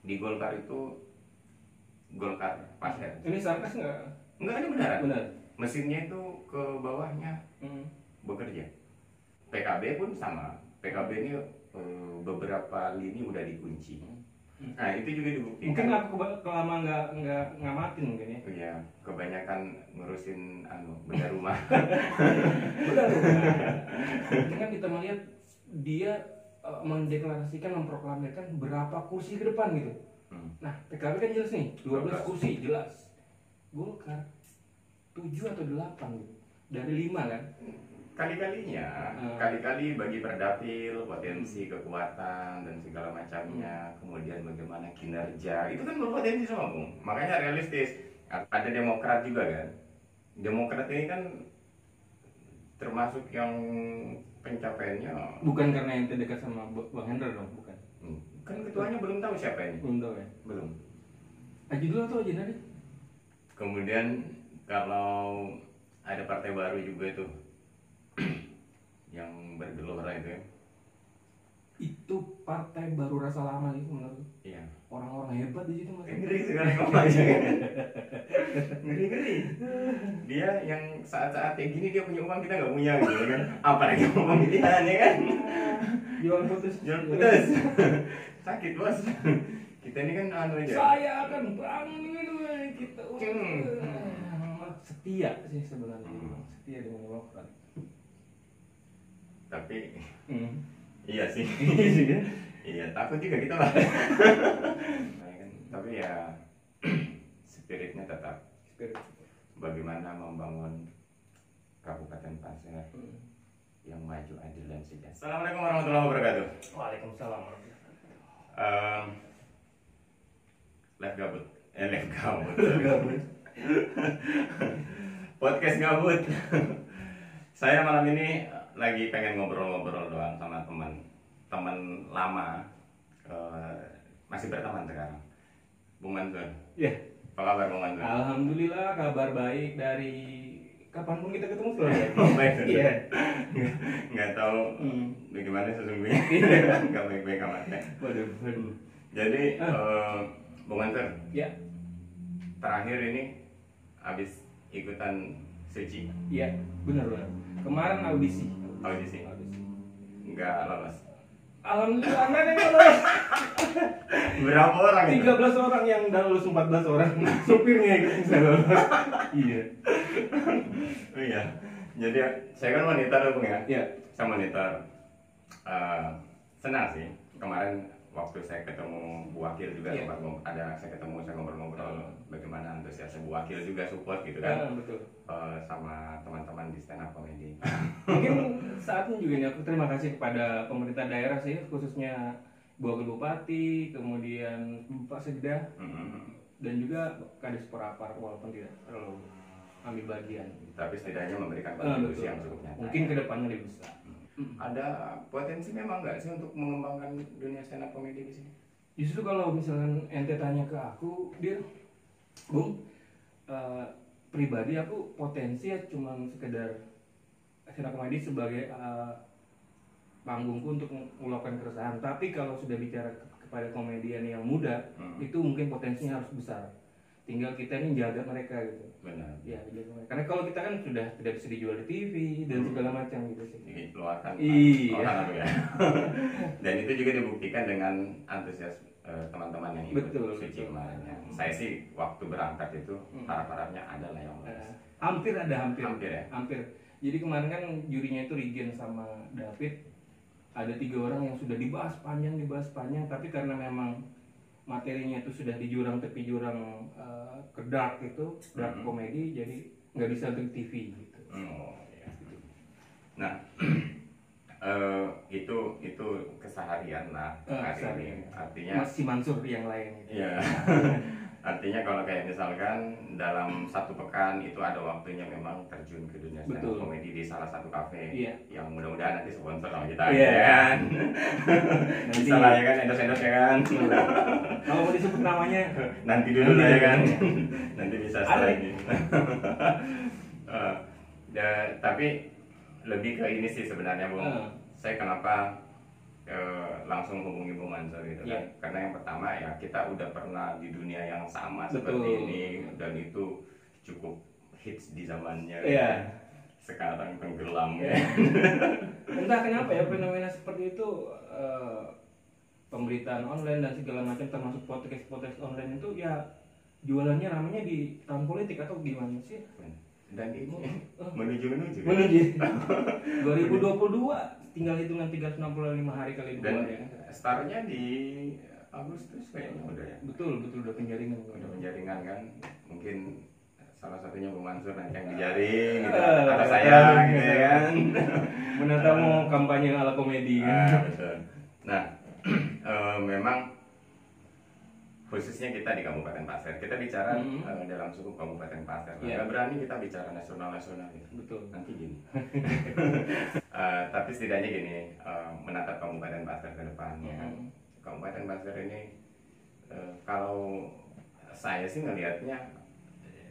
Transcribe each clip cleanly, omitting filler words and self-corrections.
di Golkar itu Golkar Pasir. Ini sarkas nggak? Enggak, ini benar. Benar. Mesinnya itu ke bawahnya bekerja. PKB pun sama. PKB ini beberapa lini udah dikunci. Nah itu juga dibuktikan. Mungkin aku kelamaan nggak ngamatin mungkin ya. Iya, kebanyakan ngurusin benda rumah. Benar. Kan kita melihat dia mendeklarasikan, memproklamirkan berapa kursi ke depan gitu. Nah, PKB kan jelas nih, 12 kursi jelas. Golkar 7 atau 8 gitu. Dari 5 kan? Kali-kali bagi perdapil, potensi, kekuatan dan segala macamnya, kemudian bagaimana kinerja, itu kan berpotensi semua, Bung. Makanya realistis. Ada Demokrat juga kan. Demokrat ini kan termasuk yang pencapaiannya. Bukan karena ente dekat sama Bang Hendra dong, bukan? Kan ketuanya belum tahu siapa ini. Belum tahu ya? Belum. Aji dulu atau Aji Nadi? Kemudian kalau ada partai baru juga tuh yang bergelora itu ya. Itu partai baru rasa lama sih menurut. Iya. Orang-orang hebat di situ masih. Ngeri sekali ngomongnya. Ngeri. Dia yang saat-saat kayak gini dia punya uang, kita nggak punya gitu kan. Apalagi ngomong pilihan ya kan. Jual putus. Sakit bos. Kita ini kan aja. Saya akan bangun itu kita. Setia sih sebenarnya. Setia dengan Demokrat. Tapi iya sih. Iya, takut juga kita lah. Tapi ya spiritnya tetap. Bagaimana membangun Kabupaten Pasir yang maju, adil dan sejahtera. Assalamualaikum warahmatullahi wabarakatuh. Waalaikumsalam. Live gabut. Podcast gabut. Saya malam ini lagi pengen ngobrol-ngobrol doang sama teman lama, masih berteman sekarang. Bung Mansur. Ya. Apa kabar Bung Mansur? Alhamdulillah kabar baik dari kapanpun kita ketemu selalu baik. Baik. Iya. Nggak tahu bagaimana sesungguhnya. Nggak baik-baik amat. Waduh. Jadi Bung Mansur. Ya. Terakhir ini habis ikutan suci. Iya, benar. Kemarin audisi. Nggak lolos. Alhamdulillah Anda yang lolos. Berapa orang itu? 13 orang yang udah lulus, 14 orang. Supirnya ikut bisa lolos. Iya. Oh iya. Jadi saya kan monitor Bung ya. Iya. Saya monitor. Senang sih. Kemarin waktu saya ketemu Bu Wakil juga, iya. saya ngobrol-ngobrol bagaimana antusiasme Bu Wakil juga support gitu kan. Betul. Sama teman-teman di stand up comedy. Mungkin saatnya juga ini aku terima kasih kepada pemerintah daerah sih, khususnya Bu Wakil Bupati, kemudian Pak Sekda, dan juga Kadis Perapar, walaupun tidak terlalu ambil bagian. Tapi setidaknya memberikan kontribusi yang cukup nyata. Mungkin kedepannya lebih besar. Ada potensi memang nggak sih untuk mengembangkan dunia stand up comedy di sini? Justru kalau misalkan ente tanya ke aku, dia, Bung, pribadi aku potensi ya cuman sekedar stand up comedy sebagai panggungku untuk melakukan keresahan. Tapi kalau sudah bicara kepada komedian yang muda, itu mungkin potensinya harus besar. Tinggal kita ini jaga mereka gitu. Benar. Ya, karena kalau kita kan sudah tidak bisa dijual di TV dan segala macam gitu sih. Dikeluarkan. Iya. Ya. Dan itu juga dibuktikan dengan antusias teman-teman yang ikut suci kemarin. Saya sih waktu berangkat itu harap-harapnya adalah yang hampir. Ya. Hampir. Jadi kemarin kan jurinya itu Regen sama David. Ada 3 orang yang sudah dibahas panjang, tapi karena memang materinya itu sudah di jurang tepi jurang ke dark komedi, jadi nggak bisa untuk TV gitu. Ya. Nah itu keseharian lah hari ini. Artinya masih Mansur yang lain gitu. Iya. Artinya kalau kayak misalkan dalam 1 pekan itu ada waktunya memang terjun ke dunia stand up comedy di salah satu kafe. Iya. Yang mudah-mudahan nanti sponsor sama kita. Iya. Ya kan. Bisa lah ya kan, endorse ya kan. Kalau mau disebut namanya nanti dulu lah ya kan. Nanti bisa setelah ini. Tapi lebih ke ini sih sebenarnya Bung. Saya kenapa langsung hubungi Bung Mansur gitu kan. Iya. Karena yang pertama ya kita udah pernah di dunia yang sama Betul. seperti ini dan itu cukup hits di zamannya. Iya. Sekarang tenggelam ya. Entah kenapa ya fenomena seperti itu, pemberitaan online dan segala macam termasuk podcast online itu ya jualannya ramenya di tahun politik atau gimana sih? Dan ini menuju Menuju 2022 tinggal hitungan 365 hari kali dua dan ya. startnya di Agustus kayaknya udah ya. Betul udah penjaringan. Udah penjaringan kan, mungkin salah satunya Bung Mansur nanti yang dijaring gitu, atau saya gitu ya kan. Menata mau kampanye ala komedi kan. Betul. Nah, memang khususnya kita di Kabupaten Pasir, kita bicara dalam suku Kabupaten Pasir. Iya. Nggak berani kita bicara nasional gitu. Betul. Nanti gini. Tapi setidaknya gini, menatap Kabupaten Pasir ke depan ya kan. Kabupaten Pasir ini kalau saya sih ngelihatnya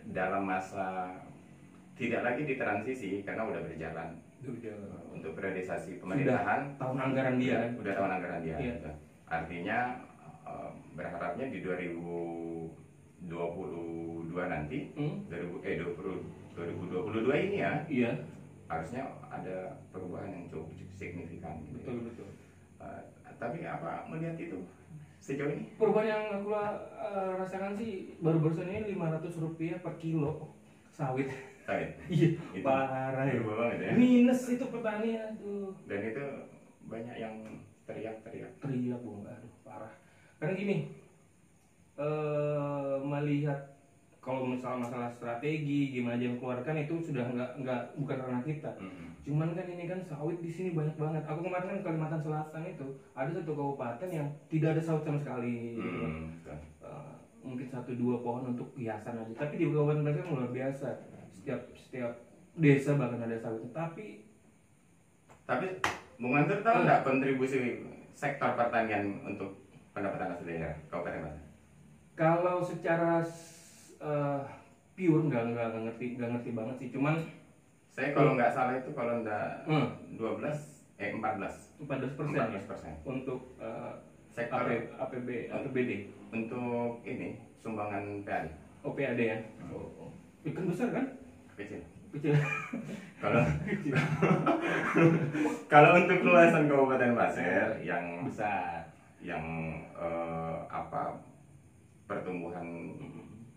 dalam masa tidak lagi di transisi karena udah berjalan untuk periodisasi pemerintahan tahun anggaran dia. udah tahun anggaran dia. Iya. Gitu. Artinya berharapnya di 2022 nanti 2022 ini ya Iya. harusnya ada perubahan yang cukup signifikan gitu. Betul. Tapi apa melihat itu sejauh ini? Perubahan yang aku rasakan sih baru-barusan ini Rp500 per kilo sawit. Sawit. Iya, Itu parah ya. berubah banget ya. Minus itu petani, aduh. Dan itu banyak yang teriak-teriak. Teriak Bung, aduh parah. Karena gini, melihat kalau misalnya masalah strategi gimana aja yang keluarkan itu sudah nggak bukan ranah kita. Cuman kan ini kan sawit di sini banyak banget. Aku kemarin kan Kalimantan Selatan itu ada satu kabupaten yang tidak ada sawit sama sekali. Gitu kan. Mungkin 1-2 pohon untuk hiasan aja. Tapi di kabupaten mereka luar biasa. Setiap desa bahkan ada sawit. Tapi Bung Mansur tahu nggak kontribusi sektor pertanian untuk pendapatan asli daerah Kabupaten Pasir? kalau secara pure nggak ngerti banget sih. Cuman Saya kalau nggak salah itu kalau nggak 14 14% ya 14%. untuk Sektor APBD. untuk ini sumbangan PAD OPAD ya. Kan besar kan? kecil. Kecil. Kalau kalau untuk luasan Kabupaten Pasir yang Besar. yang pertumbuhan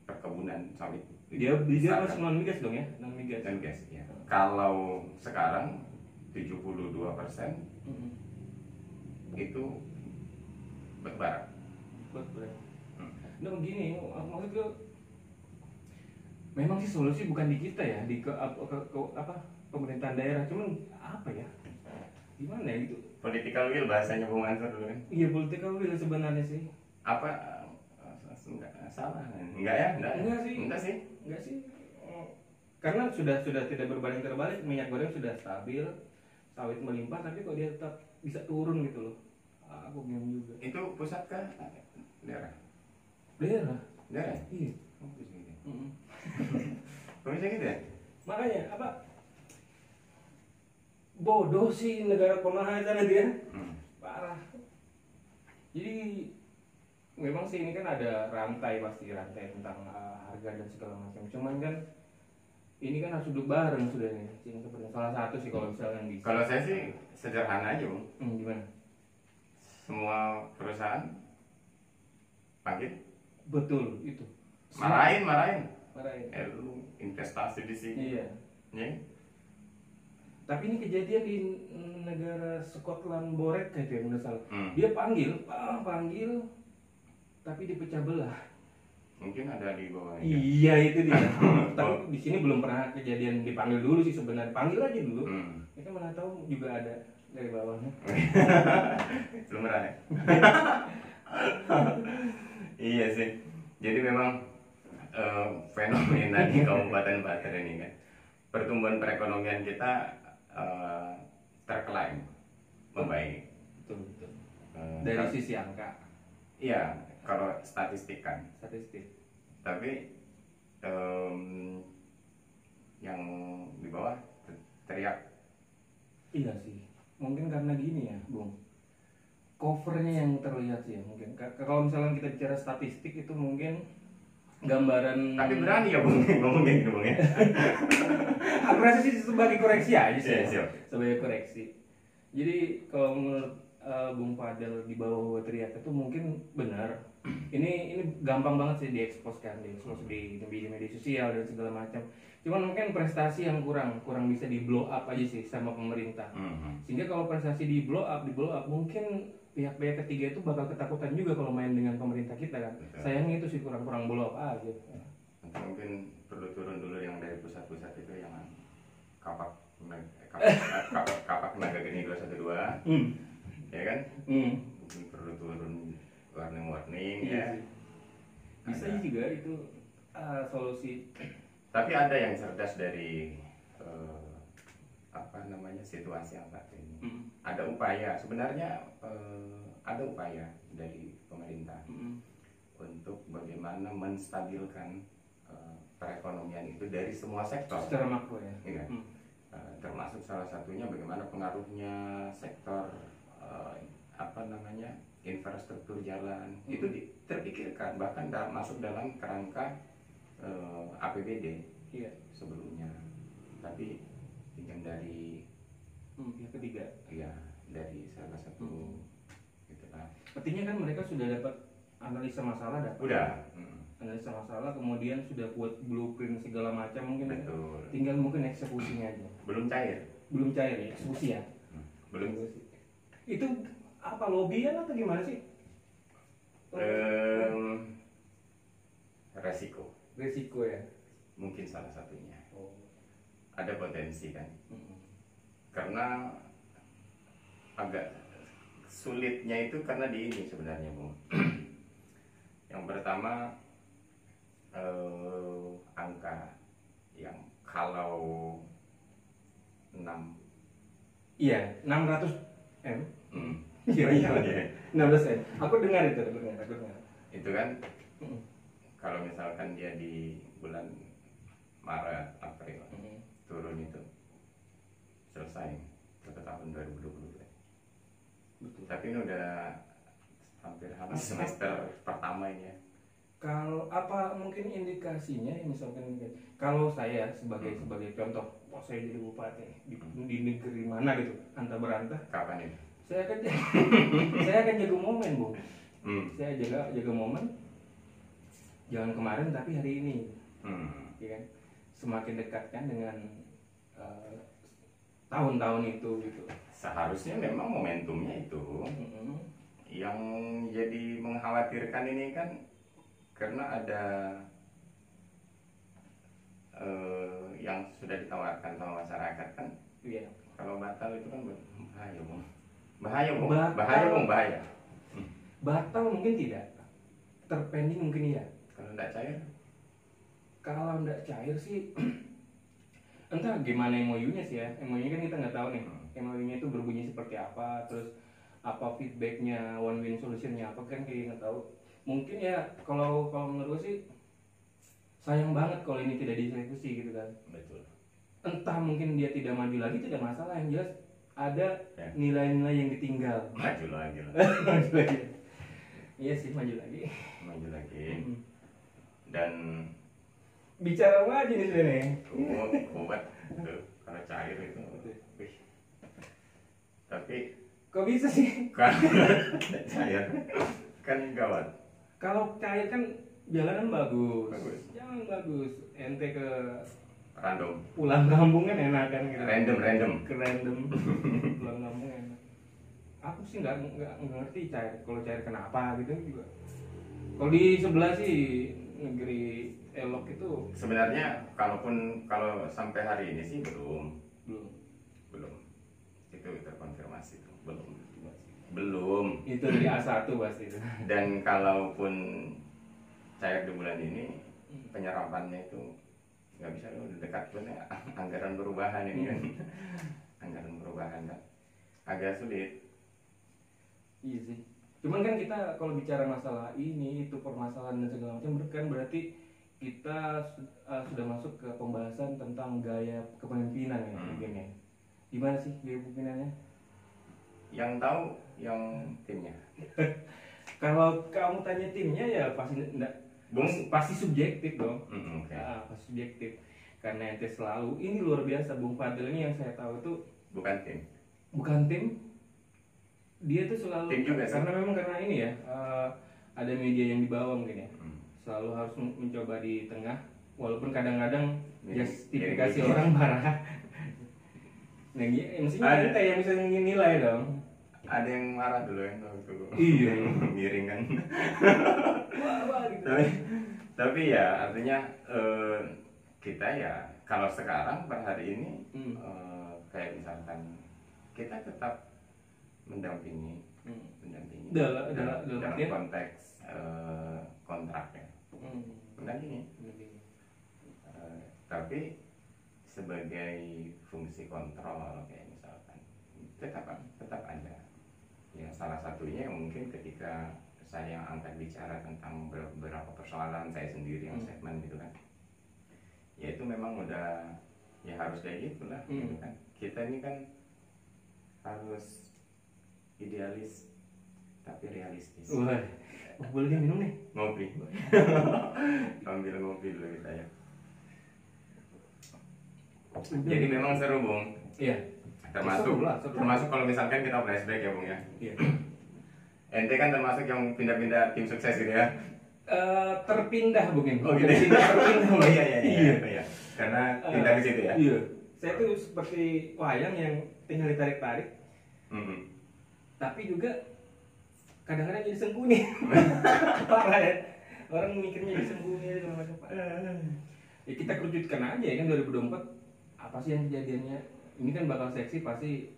perkebunan sawit Dia besar masih kan? non migas dong ya, non migas. Dan gas ya. Kalau sekarang 72% itu berbarak. Betul. Nah begini, maksudku memang sih solusi bukan di kita ya, di pemerintahan daerah. Cuman apa ya? Gimana ya gitu? Political will bahasanya Bung Mansur dulu kan. Iya, political will sebenarnya sih. Apa enggak salah? Enggak ya? Enggak sih. Karena sudah tidak berbanding terbalik, minyak goreng sudah stabil, sawit melimpah, tapi kok dia tetap bisa turun gitu loh. Aku bingung juga. Itu pusat kah? Daerah. Daerah. Iya. Oh, bisa gitu. Mm-mm. Kok bisa gitu ya? Makanya apa? Bodoh sih negara konaha sana dia. Parah. Jadi memang sih ini kan ada rantai tentang harga dan segala macam. Cuman kan ini kan harus duduk bareng sudah nih. Ini seperti salah satu sih kalau misalkan bisa. Kalau saya sih sederhana aja, Bung. Gimana? Semua perusahaan panggil. Betul itu. Marahin. Marahin. Lu investasi di sini. Iya. Ya. Tapi ini kejadian di negara Scotland Boret kayak itu yang udah salah. Dia panggil, tapi dipecah belah. Mungkin ada di bawahnya. Iya itu dia. Tapi di sini belum pernah kejadian dipanggil dulu sih sebenarnya. Panggil aja dulu. Kita mana tahu juga ada dari bawahnya. Belum pernah ya? Iya sih. Jadi memang fenomena di Kabupaten Pasir ini kan, pertumbuhan perekonomian kita terklaim membaik. Betul. Dari sisi angka. Iya, kalau statistik kan. Statistik. Tapi yang di bawah teriak. Iya sih. Mungkin karena gini ya, Bung. covernya yang terlihat sih ya, mungkin. Kalau misalnya kita bicara statistik itu mungkin gambaran. Tapi berani ya Bung ngomongin gitu Bung ya. Aku rasa sih sebagai koreksi aja sih. Iya, siap. Sebagai koreksi. Jadi kalau menurut Bung Fadel di bawah teriak itu mungkin benar. Ini gampang banget sih diekspos di media sosial dan segala macam. Cuman mungkin prestasi yang kurang bisa di blow up aja sih sama pemerintah. Sehingga kalau prestasi di blow up mungkin pihak-pihak ketiga itu bakal ketakutan juga kalau main dengan pemerintah kita kan. Betul. Sayangnya itu sih kurang blow up aja. Nanti mungkin perlu turun dulu yang dari pusat-pusat itu yang kapak tenaga geni 212 ya kan, mungkin perlu turun warning Iya ya. sih. Bisa Ada. juga itu solusi. Tapi ada yang cerdas dari situasi yang saat ini. Ada upaya sebenarnya, ada upaya dari pemerintah untuk bagaimana menstabilkan perekonomian itu dari semua sektor. Secara makro ya. Iya. Termasuk salah satunya bagaimana pengaruhnya sektor infrastruktur jalan itu terpikirkan, bahkan masuk dalam kerangka APBD Iya. sebelumnya, tapi pinjam dari Pihak ketiga. ya dari salah satu gitu kan. Artinya kan mereka sudah dapat analisa masalah, Udah. analisa masalah, kemudian sudah buat blueprint segala macam mungkin. Betul. Tinggal mungkin eksekusinya aja. Belum cair. Belum cair ya, eksekusi ya. Belum. Itu apa, lobbyan atau gimana sih? Resiko ya. Mungkin salah satunya. Oh. Ada potensi kan. Karena agak sulitnya itu karena di ini sebenarnya Bung. Yang pertama angka yang kalau 6 Iya, 600 M. Iya. 16 M. Aku dengar itu, aku dengar. Itu kan kalau misalkan dia di bulan Maret, April turun itu selesai satu tahun 2020. Betul. Tapi ini udah hampir habis semester pertama ini ya. Kalau apa mungkin indikasinya misalkan kalau saya sebagai contoh, saya jadi bupati di negeri mana gitu, antah berantah, Kapan ini? saya akan saya akan jaga momen, Bu. Saya jaga momen, jangan kemarin tapi hari ini, ya kan? Semakin dekat kan dengan tahun-tahun itu gitu. Seharusnya memang momentumnya itu yang jadi mengkhawatirkan ini kan karena ada yang sudah ditawarkan sama masyarakat kan. Iya. Kalau batal itu kan bahaya Bung. Bahaya Bung. Batal. Bahaya Bung, bahaya. Batal mungkin tidak, terpending mungkin iya. Kalau tidak cair? Kalau nggak cair sih entah gimana MOU-nya sih ya. MOU-nya kan kita nggak tahu nih. MOU-nya itu berbunyi seperti apa, terus apa feedbacknya, one win solution-nya apa kan kita nggak tahu. Mungkin ya kalau menurut gue sih sayang banget kalau ini tidak dieksekusi gitu kan. Betul. Entah mungkin dia tidak maju lagi, tidak masalah, yang jelas ada Ya. nilai-nilai yang ditinggal. Maju lagi lah. Maju lagi. Iya sih, maju lagi. Maju lagi. Dan Bicara apa aja nih sebenarnya? kuat tuh kalau cair itu. Wih. Tapi Kok bisa sih? kalau cair kan gawat. Kalau cair kan jalanan bagus. Bagus. Jalan bagus. Ente ke Random. pulang kampung kan enak kan gitu. Random. Ke random. Pulang kampung enak. Aku sih nggak ngerti cair. Kalau cair kenapa gitu juga. Kalau di sebelah sih negeri Elok itu Sebenarnya kalau sampai hari ini sih belum. Itu terkonfirmasi itu belum. itu dari A1 pasti itu. Dan kalaupun cair di bulan ini penyerapannya itu nggak bisa udah dekat pun ya, anggaran perubahan ini kan. Anggaran perubahan kan agak sulit. Iya sih. Cuman kan kita kalau bicara masalah ini itu permasalahan dan segala macam kan berarti kita sudah masuk ke pembahasan tentang gaya kepemimpinan ya mungkin ya. Gimana sih gaya kepemimpinannya? Yang tahu yang timnya? Kalau kamu tanya timnya ya pasti enggak, Bung? pasti subjektif dong. Oke. Pasti subjektif. Karena ente selalu ini luar biasa Bung Fadil ini yang saya tahu itu Bukan tim. bukan tim, dia tuh selalu Tim juga sih. karena memang karena ini ya ada media yang di bawah mungkin ya, selalu harus mencoba di tengah walaupun kadang-kadang justifikasi Miring. orang marah. Nah, mestinya Ada. ente yang bisa nilai dong. Ada yang marah dulu ya waktu Iya. miring kan. Wah gitu. Tapi ya artinya kita ya kalau sekarang per hari ini kayak misalkan kita tetap mendampingi Dalam dalam artian? konteks kontrak ya, mendampingi. Tapi sebagai fungsi kontrol kayak misalkan tetap ada. Ya salah satunya mungkin ketika saya angkat bicara tentang beberapa persoalan saya sendiri yang segmen gitu kan, ya itu memang udah ya harus kayak gitu lah gitu kan. Kita ini kan harus idealis tapi realistis. Wah, boleh minum nih? Ngopi. Ambil ngopi dulu kita ya. Jadi memang seru Bung. Iya. Termasuk Seru lah. kalau misalkan kita flashback ya Bung ya. Iya. Ente kan termasuk yang pindah-pindah tim sukses gitu ya. Terpindah mungkin. Oh gitu. Terpindah. Oh iya. Karena pindah ke situ ya. Iya. Saya tuh seperti wayang yang tinggal ditarik-tarik, tapi juga kadang-kadang jadi sembunyi. Parah ya. Orang mikirnya jadi sembunyi segala macam. Ya kita kerucutkan aja ya kan 2024 apa sih yang kejadiannya? Ini kan bakal seksi pasti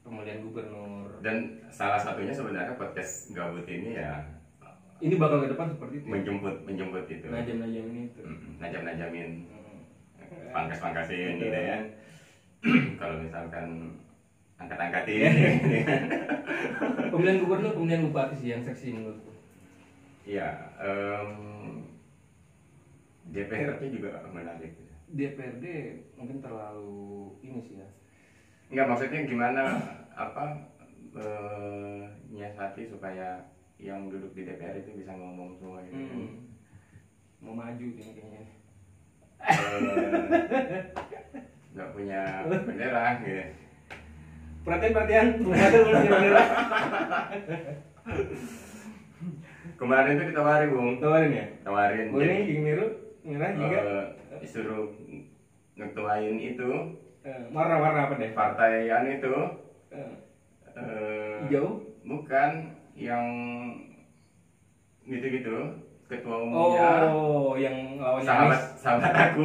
pemilihan gubernur. Dan salah satunya sebenarnya podcast gabut ini ya Ini bakal ke depan seperti itu. menjemput itu. Najam-najamin itu. Najam-najamin. Pangkas-pangkasin gitu ya. Kalau misalkan angkat-angkatin Pemilihan gubernur, pemilihan bupati sih yang seksi menurutku. iya, DPRD juga menarik. DPRD mungkin terlalu ini sih ya. Enggak, maksudnya gimana nyiasati supaya yang duduk di DPR itu bisa ngomong semua gitu kan. Mau maju ini kayaknya. Nggak punya bendera gitu. Perhatian, ada belum punya bendera. Kemarin itu ditawari Bung. Tawarin ya? Tawarin. Kuning, king biru, merah juga. Disuruh ngetuain itu Warna-warna apa deh? partai itu Hijau? bukan yang gitu-gitu, ketua umumnya. Oh, yang lawannya Anies. sahabat aku.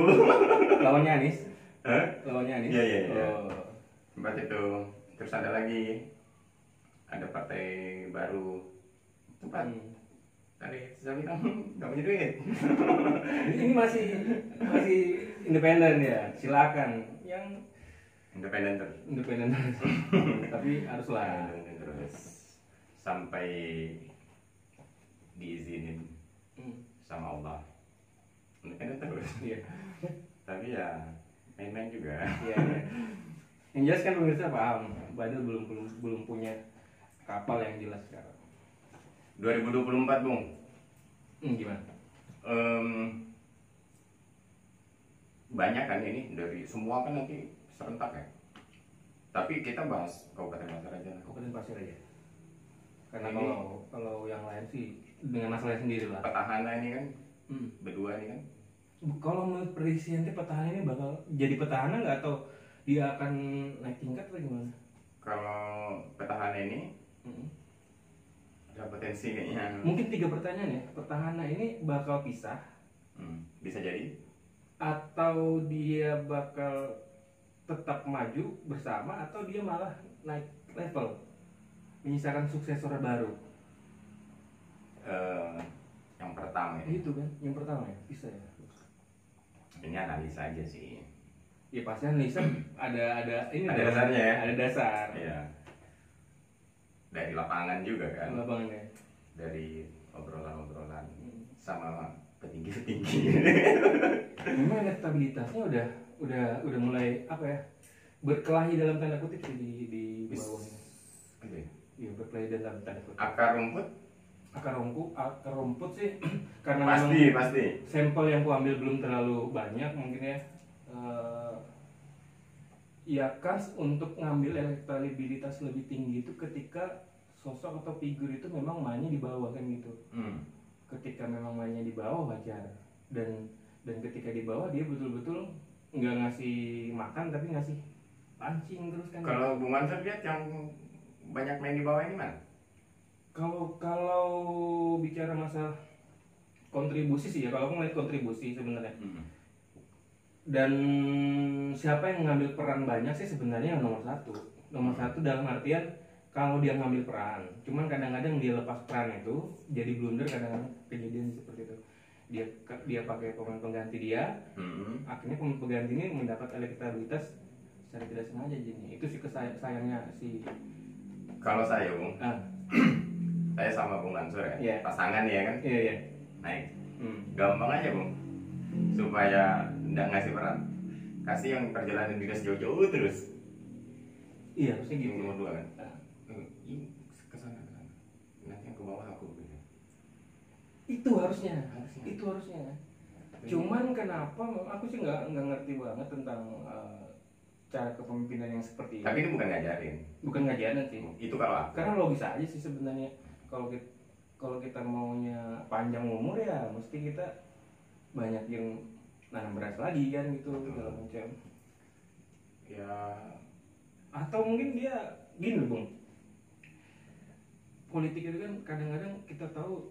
Lawannya Anies. Hah? Lawannya Anies. Iya. Oh. Tempat itu. Terus ada lagi, ada partai baru. Tempat tadi saya bilang nggak punya duit. Ini masih independen ya. Silakan. Yang Independen terus. independen tapi haruslah Independen terus sampai diizinin sama Allah. Independen terus. iya Tapi ya main-main juga. iya yang jelas kan pemirsa paham Badil belum punya kapal yang jelas sekarang. 2024 Bung. Gimana? Banyak kan ini dari semua kan nanti serentak ya. Tapi kita bahas Kabupaten Pasir aja. Kabupaten Pasir aja. Karena Ini- kalau yang lain sih dengan masalahnya sendiri lah. Petahana ini kan berdua ini kan. Kalau menurut prediksi nanti petahana ini bakal jadi petahana nggak atau dia akan naik tingkat atau gimana? Kalau petahana ini ada potensi kayaknya. Mungkin 3 pertanyaan ya. Petahana ini bakal pisah Bisa jadi. atau dia bakal tetap maju bersama atau dia malah naik level menyisakan suksesor baru. Yang pertama ya. Itu kan yang pertama ya bisa ya. Ini analisa aja sih. Ya pasti analisa ada ini Ada dong. dasarnya ya? Ada dasar. Iya. Dari lapangan juga kan. Lapangannya. Dari obrolan-obrolan sama petinggi-petinggi. Memang elektabilitasnya udah mulai apa ya berkelahi dalam tanda kutip sih di bawahnya. Gitu ya? Iya play dalam tanda kutip. Akar rumput Akar rumput sih karena pasti. sampel yang ku ambil belum terlalu banyak mungkin ya. Ya khas untuk ngambil elektabilitas lebih tinggi itu ketika sosok atau figur itu memang mainnya di bawah kan gitu. Ketika memang mainnya di bawah wajar, dan ketika di bawah dia betul-betul nggak ngasih makan tapi ngasih pancing terus kan. Kalau Bung Mansur lihat yang banyak main di bawah ini mana? Kalau bicara masalah kontribusi sih ya, kalau aku ngeliat kontribusi sebenarnya. Dan siapa yang ngambil peran banyak sih sebenarnya yang nomor satu dalam artian kalau dia ngambil peran, cuman kadang-kadang dia lepas peran itu jadi blunder, kadang-kadang kejadian seperti itu. Dia pakai pemain pengganti dia, akhirnya pemain pengganti ini mendapat elektabilitas secara tidak sengaja jadinya. Itu sih sayangnya sih. Kalau saya Bung, saya sama Bung Mansur ya, Yeah. pasangan ya kan, Iya. naik. Gampang aja Bung, supaya nggak ngasih peran, kasih yang perjalanan dinas jauh-jauh terus. Iya, harusnya gitu. Nomor 2 kan. Ini kesana, nanti yang ke bawah aku gitu. Itu harusnya. Cuman kenapa aku sih nggak ngerti banget tentang cara kepemimpinan yang seperti ini. Tapi ini bukan ngajarin sih. Itu kalau aku. Karena logis aja sih sebenarnya. Kalau kita maunya panjang umur ya mesti kita banyak yang nanam beras lagi kan gitu segala macam. Ya. Atau mungkin dia gini Bung. Politik itu kan kadang-kadang kita tahu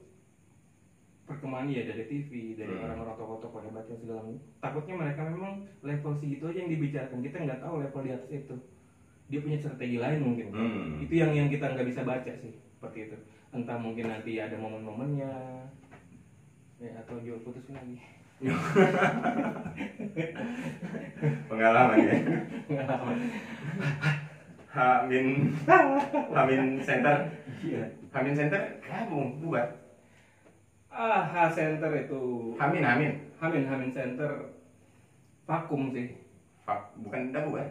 perkembangan ya dari TV, dari orang-orang tokoh-tokoh hebat yang segala macam. Takutnya mereka memang level segitu aja yang dibicarakan, kita nggak tahu level di atas itu. Dia punya strategi lain mungkin. Itu yang kita nggak bisa baca sih, seperti itu. Entah mungkin nanti ada momen-momennya, ya atau jual putus lagi. Pengalaman ya. Pengalaman. Hamin center. Iya. Hamin center, Bung, buat. Center itu. Hamin center vakum sih. Bukan udah bubar.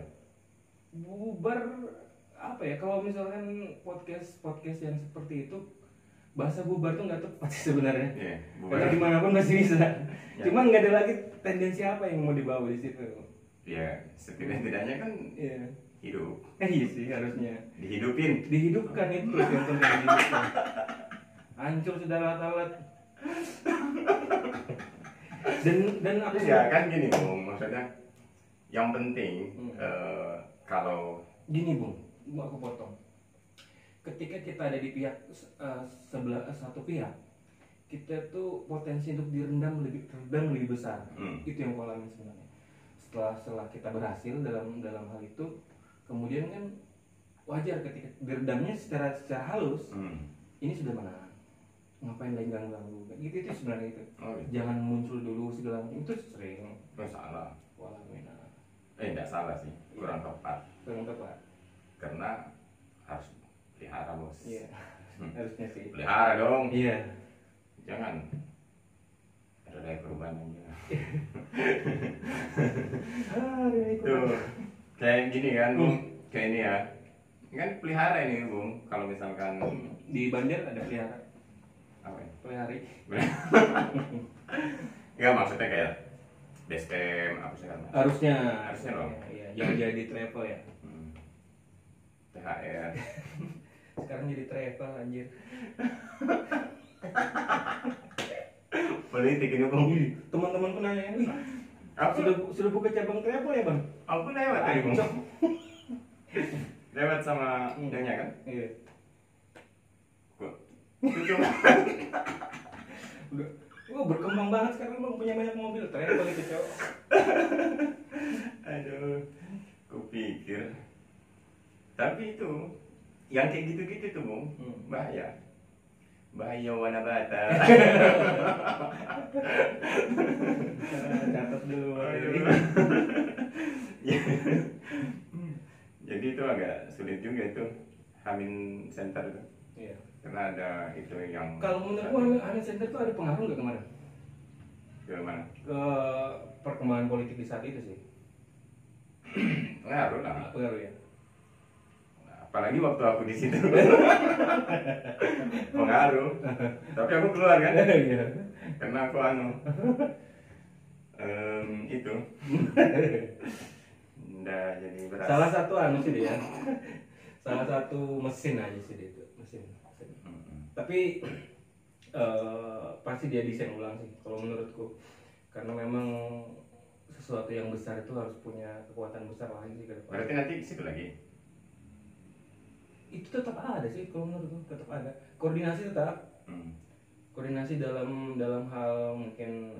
Bubar apa ya, kalau misalkan podcast yang seperti itu bahasa bubar tuh nggak tepat sih sebenarnya. Yeah, karena dimanapun masih bisa. Yeah. Cuman nggak ada lagi tendensi apa yang mau dibawa di situ. Ya, setidaknya kan hidup. Iya sih harusnya. Dihidupkan itu yang penting dihidupkan. Hancur sudah alat-alat. Dan aku ya kan gini Bung, maksudnya yang penting kalau gini Bung, aku potong. Ketika kita ada di pihak sebelah satu pihak, kita tuh potensi untuk direndam lebih besar. Itu yang aku alami sebenarnya. Setelah kita berhasil dalam hal itu, kemudian kan wajar ketika direndamnya secara halus. Ini sudah menang, ngapain lagi ganggu gitu, itu sebenarnya itu. Jangan muncul dulu segala macam, itu sering. Salah. Walamina. Enggak salah sih, kurang tepat. Karena harus pelihara bos. Iya. Harusnya sih. Pelihara dong. Iya. Jangan ada perubahan aja. Tuh, kayak gini kan Bung, kayak ini ya. Kan pelihara ini Bung, kalau misalkan di Banjar ada pelihara. Apa ya? Pelihari. Enggak, maksudnya kayak destem apa sih kan? Harusnya dong. Iya, jangan jadi travel ya. THR. Sekarang jadi travel anjir. Politik ini Bung. Teman-temanku nanya, "Wih, Aku sudah buka cabang travel ya, Bang?" Aku lewat tadi Bung. Lewat sama nyonya kan? Iya. Cuma Wah, berkembang banget sekarang Bang, punya banyak mobil travel itu, cowok. aduh, kupikir. Tapi itu yang kayak gitu-gitu tuh Bung, bahaya warna bata. Catat dulu. Jadi itu agak sulit juga itu Hamin Center itu. Iya. Karena ada itu yang. Kalau menurutmu Hamin Center itu ada pengaruh nggak kemarin? Ke mana? Ke perkembangan politik di saat itu sih. Pengaruh lah. Pengaruh ya. apalagi waktu aku di situ. Pengaruh. Tapi aku keluar kan, Iya. karena aku itu nggak jadi beras. Salah satu sih dia. Salah satu mesin aja sih dia itu, mesin. Tapi pasti dia desain ulang sih kalau menurutku. Karena memang sesuatu yang besar itu harus punya kekuatan besar lagi sih ke depan. Berarti nanti di situ lagi. Itu tetap ada sih kalau menurutku, tetap ada. Koordinasi tetap. Koordinasi dalam hal mungkin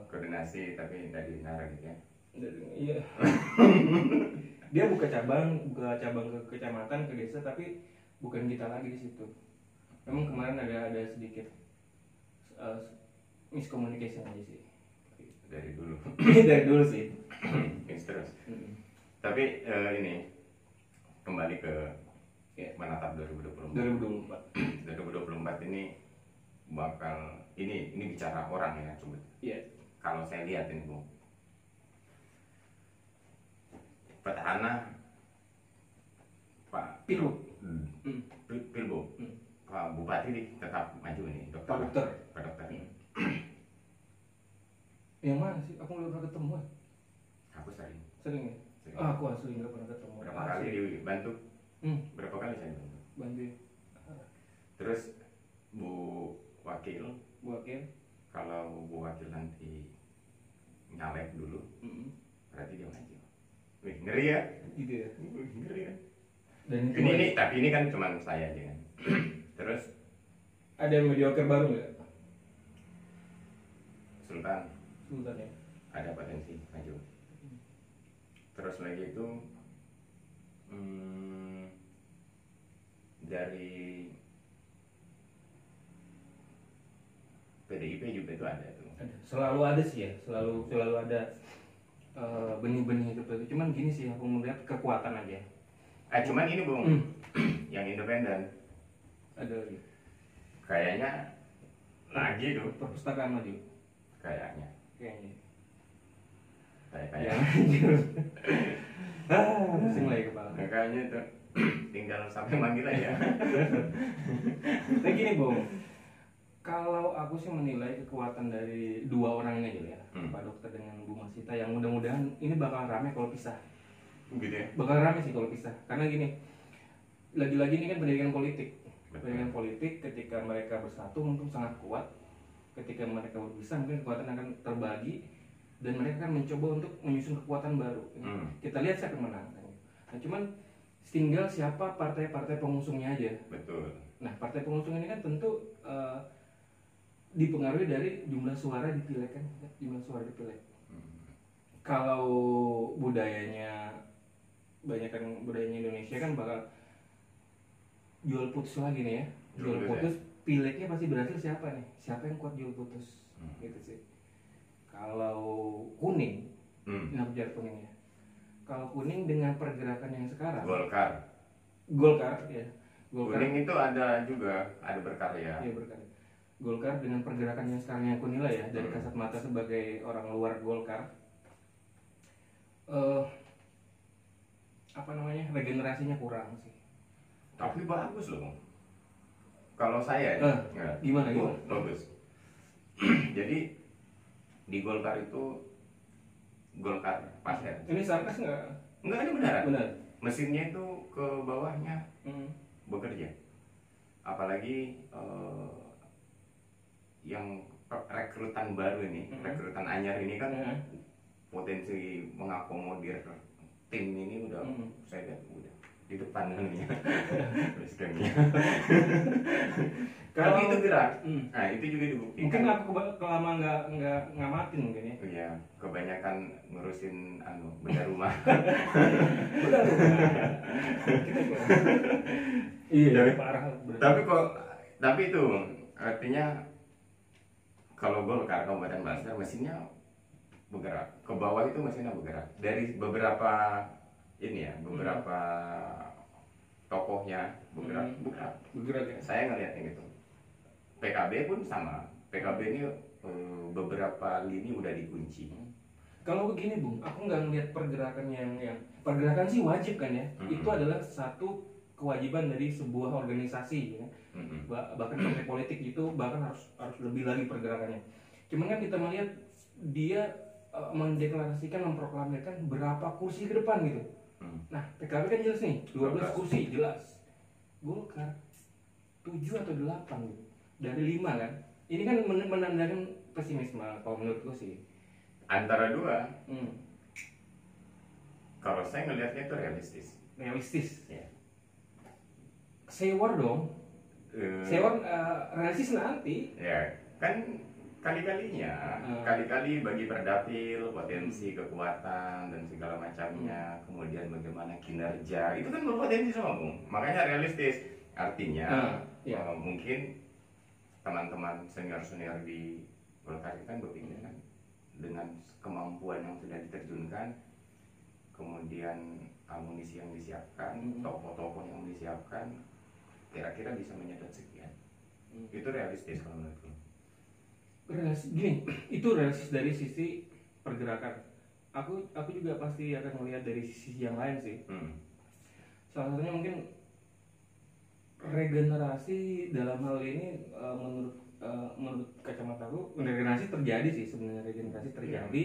Koordinasi tapi nggak dinar gitu ya. iya. Dia buka cabang ke kecamatan, ke desa, tapi bukan kita lagi di situ. Memang kemarin ada sedikit miscommunication aja sih. Dari dulu. Dari dulu sih. Terus. Tapi ini kembali ke menatap 2024. 2024 ini bakal ini bicara orang ya, coba. Iya. Kalau saya lihat ini, Bung. Petahana Pak Pilgub. Pilgub. Pak Bupati tetap maju nih, Pak Dokter. Pak Dokter. Yang mana sih? Aku belum pernah ketemu. Aku sering. Sering ya? Sering. Aku asli nggak pernah ketemu. Berapa kali dibantu? Berapa kali saya dibantu? Bantu. Terus Bu Wakil, kalau Bu Wakil nanti nyalek dulu, berarti dia maju. Wih, ngeri ya? Gitu ya. Ngeri ya? Dan Tapi ini kan cuma saya aja kan. Terus ada yang mediocre baru nggak? Sultan Ya. ada potensi maju. Terus lagi itu dari PDIP juga itu ada tuh. Selalu ada sih ya, selalu ada benih-benih itu. Cuman gini sih, aku melihat kekuatan aja. Cuman ini Bung, yang independen Ada lagi. kayaknya lagi tuh, Perpustakaan maju. kayaknya. Kayaknya. Kayak Pusing lagi kepala. kayaknya itu tinggal sampai manggil aja. Tapi gini Bung, kalau aku sih menilai kekuatan dari dua orang ini aja ya, Pak Dokter dengan Bu Masita, yang mudah-mudahan ini bakal rame kalau pisah. Gitu ya. Bakal rame sih kalau pisah, karena gini, lagi-lagi ini kan pendidikan politik. Betul. Pendidikan politik ketika mereka bersatu mungkin sangat kuat, ketika mereka berpisah mungkin kekuatan akan terbagi dan mereka akan mencoba untuk menyusun kekuatan baru. Kita lihat siapa yang menang. Nah, cuman tinggal siapa partai-partai pengusungnya aja. Betul. Nah, partai pengusung ini kan tentu dipengaruhi dari jumlah suara di pileg kan, jumlah suara di pileg. Kalau budayanya Indonesia kan bakal jual putus lagi nih ya. Jual putus, pilegnya pasti berhasil siapa nih? Siapa yang kuat jual putus? Gitu sih. Kalau kuning, ini aku bicara kuning ya. Kalau kuning dengan pergerakan yang sekarang, Golkar ya. Kuning itu ada juga, ada berkarya. Iya, berkarya. Golkar dengan pergerakan yang sekarang yang aku nilai ya, dari kasat mata sebagai orang luar Golkar, regenerasinya kurang sih. Tapi bagus loh. Kalau saya ya, gimana? Bagus. Jadi di Golkar itu Golkar pasir. Ini sarkas nggak? Enggak, ini beneran. Benar. Mesinnya itu ke bawahnya bekerja. Apalagi yang rekrutan baru ini, rekrutan anyar ini kan potensi mengakomodir tim ini udah saya lihat udah di depan kan ya. Kalau itu gerak, nah itu juga dibuktikan. Mungkin aku kelama nggak ngamatin mungkin ya. Iya, kebanyakan ngurusin benda rumah. Benda rumah. Iya, parah. Tapi itu artinya kalau Golkar Kabupaten Basar mesinnya bergerak, ke bawah itu mesinnya bergerak. Dari beberapa beberapa tokohnya bergerak ya. Saya ngeliatnya gitu. PKB pun sama. PKB ini beberapa lini udah dikunci. Kalau begini Bung, aku nggak ngeliat pergerakan yang pergerakan sih wajib kan ya. Itu adalah satu kewajiban dari sebuah organisasi, ya. Bahkan partai politik itu bahkan harus lebih lagi pergerakannya. Cuman kan kita melihat dia mendeklarasikan, memproklamirkan berapa kursi ke depan gitu. Nah, PKB kan jelas nih, 12 kursi jelas. Golkar 7 atau 8 gitu. Dari 5 kan. Ini kan menandakan pesimisme kalau menurutku sih. Antara dua. Kalau saya ngelihatnya itu realistis. Realistis. Ya. Sewar dong. Sewar realistis nanti. Ya, kan kali-kali bagi perdapil, potensi kekuatan dan segala macamnya, kemudian bagaimana kinerja, itu kan berpotensi semua, Bung. Makanya realistis. Artinya mungkin teman-teman senior-senior di Golkar kan berpikir kan dengan kemampuan yang sudah diterjunkan, kemudian amunisi yang disiapkan, tokoh-tokoh yang disiapkan, kira-kira bisa menyedot sekian. Itu realistis kalau menurutku. Gini, itu realistis dari sisi pergerakan. Aku juga pasti akan melihat dari sisi yang lain sih. Salah satunya mungkin regenerasi dalam hal ini menurut kacamataku regenerasi terjadi sih sebenarnya, regenerasi terjadi.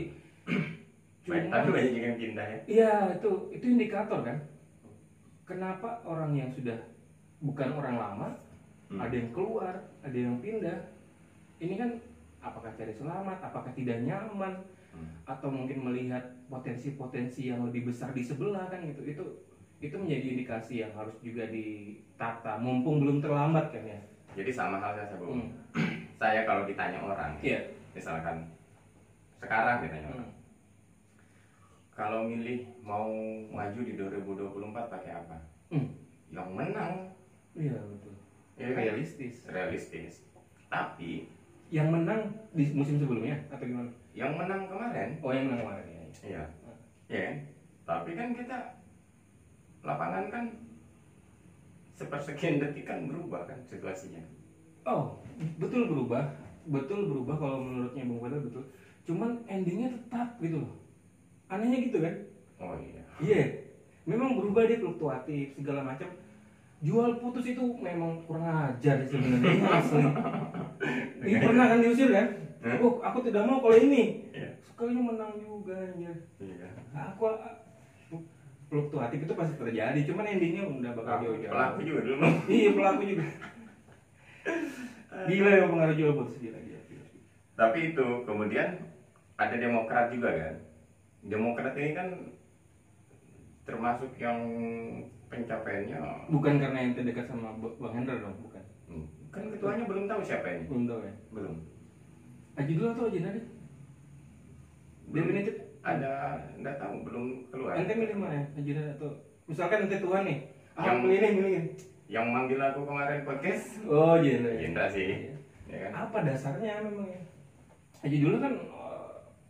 Tapi banyak yang pindah ya. Iya, itu indikator kan. Kenapa orang yang sudah bukan orang lama ada yang keluar, ada yang pindah. Ini kan apakah cari selamat, apakah tidak nyaman, atau mungkin melihat potensi-potensi yang lebih besar di sebelah kan gitu. Itu menjadi indikasi yang harus juga ditata, mumpung belum terlambat kan ya. Jadi sama halnya saya, Bung. Saya kalau ditanya orang, misalkan sekarang ditanya orang, kalau milih mau maju di 2024 pakai apa? Yang menang. Iya betul. Ya, realistis. Tapi yang menang di musim sebelumnya atau gimana? Yang menang kemarin. Oh, yang menang kemarin ya. Iya. Ya. Tapi kan kita lapangan kan sepersekian detik kan berubah kan situasinya. Oh, betul berubah kalau menurutnya Bung Fadel betul. Cuman endingnya tetap gitu loh. Anehnya gitu kan? Oh iya. Iya. Memang berubah, dia fluktuatif segala macam. Jual putus itu memang kurang ajar sebenarnya. Asli. Ini pernah kan diusir kan? Oh, aku tidak mau kalau ini. Sekalinya menang juga anjir. Iya. Aku fluktuatif itu pasti terjadi, cuman endingnya udah bakal jauh-jauh. Pelaku juga dulu. Iya, pelaku juga. Gila ya pengaruh jual putus gila. Tapi itu kemudian ada Demokrat juga kan. Demokrat ini kan termasuk yang pencapaiannya bukan karena yang terdekat sama Bang Hendra dong, bukan. Kan ketuanya belum tahu siapa ini. Belum tahu ya? Belum. Aji dulu atau Aji Nadi? Definitif ada, enggak tahu, belum keluar. Ente milih mana? Aji Nadi atau misalkan ente Tuhan nih. Yang milih. Yang manggil aku kemarin podcast. Oh, Jendra sih. Ya kan? Apa dasarnya memang ya? Aji dulu kan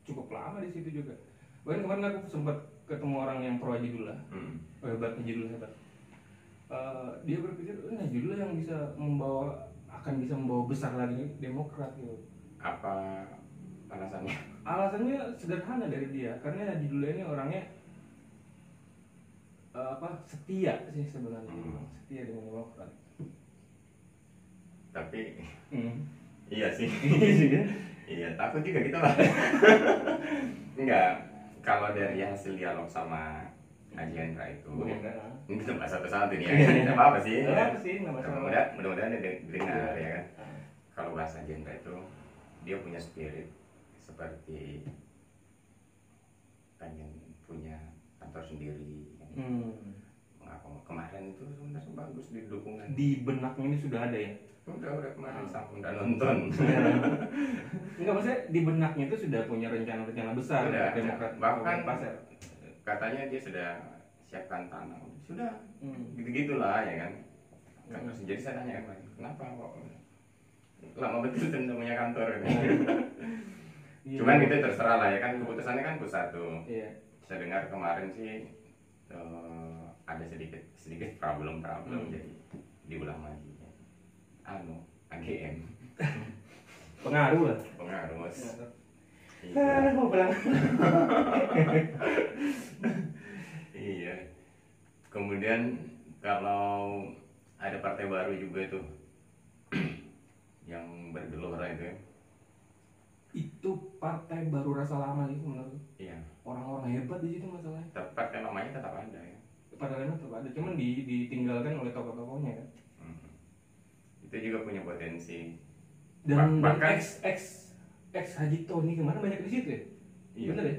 cukup lama di situ juga. Bahkan kemarin aku sempat ketemu orang yang pro Haji Dullah. Hebat, Haji Dullah hebat. Dia berpikir Haji Dullah yang akan bisa membawa besar lagi Demokrat gitu. Apa alasannya? Alasannya sederhana dari dia, karena Haji Dullah ini orangnya setia sih sebenarnya. Setia dengan Demokrat. Tapi iya sih. Iya, takut juga kita lah. Enggak. Kalau dari hasil dialog sama Haji Hendra itu, ini kita bahas satu-satu nih ya, tidak apa-apa sih. Mudah-mudahan dia dengar ya kan. Kalau bahas Haji Hendra itu, dia punya spirit seperti pengen punya kantor sendiri. Kemarin itu sebenarnya bagus di dukungan. Di benaknya ini sudah ada ya? Udah kemarin sampai udah nonton. Enggak, maksudnya di benaknya itu sudah punya rencana-rencana besar udah, Demokrat. Bahkan pasar. Katanya dia sudah siapkan tanah. Sudah. Gitu-gitulah ya kan. Jadi saya tanya kenapa kok lama betul tentu punya kantor ini. Cuman itu terserah lah ya kan, keputusannya kan pusat tuh. Saya dengar kemarin sih ada sedikit problem jadi diulang lagi. AGM pengaruh lah. Mas. Mau bilang. Iya. Kemudian kalau ada partai baru juga tuh yang bergelora itu ya. Itu partai baru rasa lama sih menurut. Iya, Orang-orang hebat di situ masalahnya. tapi partai lamanya tetap ada ya. Padahal tetap ada, cuman ditinggalkan oleh tokoh-tokohnya kan. Mhm. Itu juga punya potensi. Dan Bahkan ex Haji Tony kemarin banyak di situ ya. iya. Bener ya?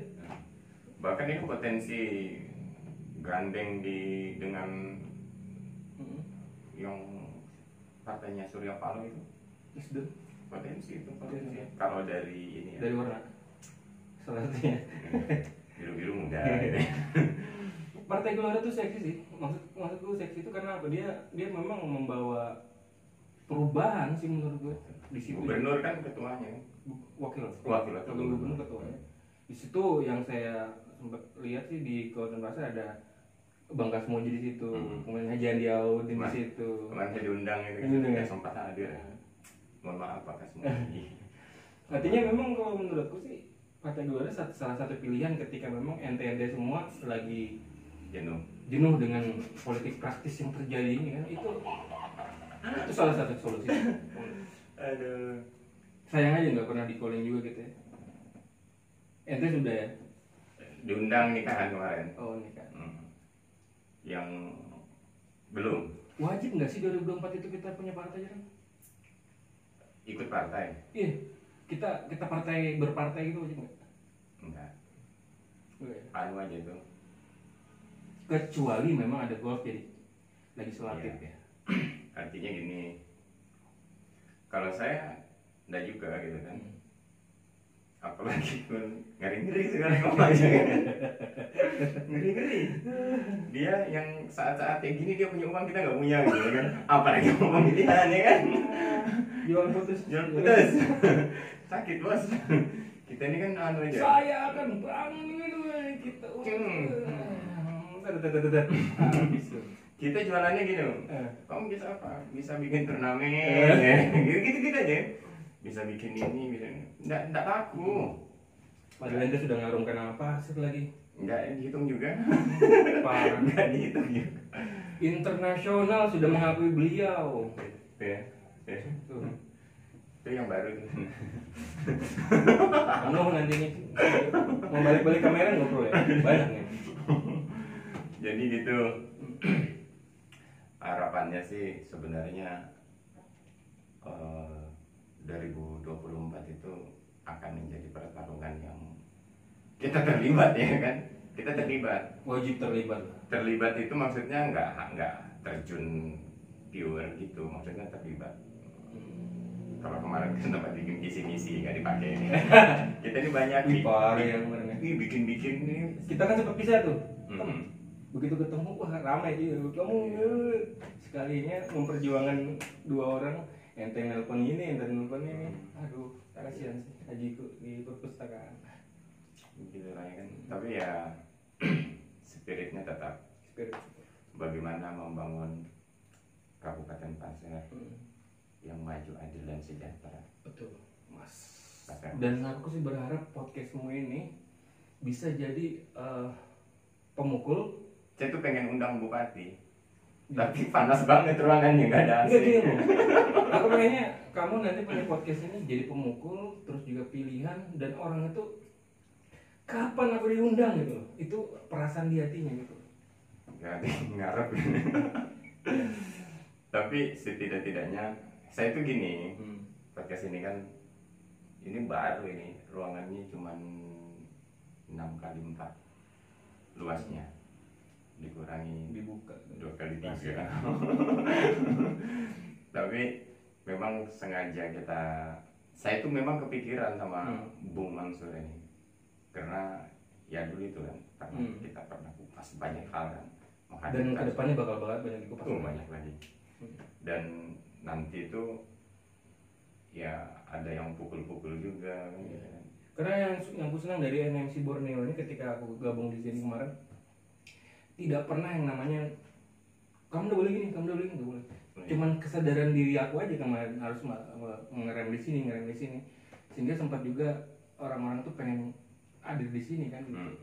Bahkan itu potensi gandeng dengan Mm-mm. yang partainya Surya Paloh itu Nasdem potensi. Kalau dari ini ya, dari warna salah satunya. biru-biru muda gitu. Partai Gelora tuh seksi sih. Maksudku seksi itu karena apa? Dia memang membawa perubahan sih menurut gue di situ. Gubernur kan ketuanya. Wakil gubernur ketuanya. Di situ yang saya sempat lihat sih di Kabupaten Pasir ada Bang Kasmoji di situ, kemudian Haji Andi Audin di situ. Kemarin saya diundang itu kan Diundang ya? tidak sempat hadir. Mohon maaf Pak Kasmoji. Artinya memang kalau menurutku sih Partai Gelora salah satu pilihan ketika memang ente semua lagi jenuh dengan politik praktis yang terjadi ini kan, itu salah satu solusi. Aduh. Sayang aja nggak pernah di calling juga gitu ya. Ente sudah ya? Diundang nikahan kemarin. Oh nikah. Yang belum Wajib nggak sih 2024 itu kita punya partai kan? ikut partai? Iya, kita partai berpartai gitu wajib nggak? Enggak. Enggak ya? Anu aja tuh. Kecuali memang ada golf jadi legislatif Iya. ya. Artinya gini, kalau saya enggak juga gitu kan. Apalagi pun ngeri-ngeri sekarang ngomongnya kan. Ngeri-ngeri. Dia yang saat-saat kayak gini dia punya uang, kita nggak punya gitu kan. Apalagi ngomong pilihan ya kan. Jual putus. Sakit bos. Kita ini kan anu aja. Saya akan bangun itu kita. Habis tuh. Kita jualannya gini, kamu bisa apa? Bisa bikin turnamen, gitu aja. Bisa bikin ini, bisa nggak laku. Padahal ente sudah ngarungkan nama pasir lagi. Nggak dihitung juga. Parah. Nggak dihitung juga. Internasional sudah mengakui beliau. Tuh ya. Tuh. Itu yang baru tuh. Penuh nanti nih. Mau balik-balik kamera ngobrol ya? Banyak nih. Jadi gitu. Harapannya sih sebenarnya 2024 itu akan menjadi pertarungan yang kita terlibat ya kan. Kita terlibat. Wajib terlibat. Terlibat itu maksudnya nggak terjun pure gitu, maksudnya terlibat. Kalau kemarin kan tempat bikin misi nggak dipakai. Kita ini banyak Parah yang bener. bikin nih. Kita kan sempat pisah tuh. Hmm. Begitu ketemu wah ramai sih. Kamu sekalinya memperjuangkan dua orang, ente nelpon ini, ente nelpon ini. Aduh, kasihan sih Hajiku di perpustakaan. Gitu lah ya kan. Tapi ya spiritnya tetap Spirit. bagaimana membangun Kabupaten Pasir yang maju, adil dan sejahtera. Betul, Mas. Pasir. Dan aku sih berharap podcastmu ini bisa jadi pemukul. Saya tuh pengen undang bupati, tapi panas banget ruangannya, nggak ada AC. Enggak gini loh. Aku pengennya kamu nanti punya podcast ini jadi pemukul, terus juga pilihan, dan orang itu kapan aku diundang gitu loh. Itu perasaan di hatinya gitu. Nggak ada yang ngarep. Tapi setidak-tidaknya saya tuh gini, podcast ini kan ini baru, ini ruangannya cuma 6x4 luasnya, dikurangi Dibuka 2x3. Tapi memang sengaja saya tuh memang kepikiran sama Bung Mansur ini, karena ya dulu itu kan kita pernah kupas banyak hal kan, dan kedepannya bakal banyak dikupas. banyak lagi. Dan nanti itu ya ada yang pukul-pukul juga kan, gitu kan. Karena yang aku senang dari NMC Borneo ini ketika aku gabung di sini kemarin, tidak pernah yang namanya kamu udah boleh gini, kamu udah boleh gini, nggak boleh. Cuman kesadaran diri aku aja kemarin harus ngerem di sini, sehingga sempat juga orang-orang tuh pengen ada di sini kan gitu.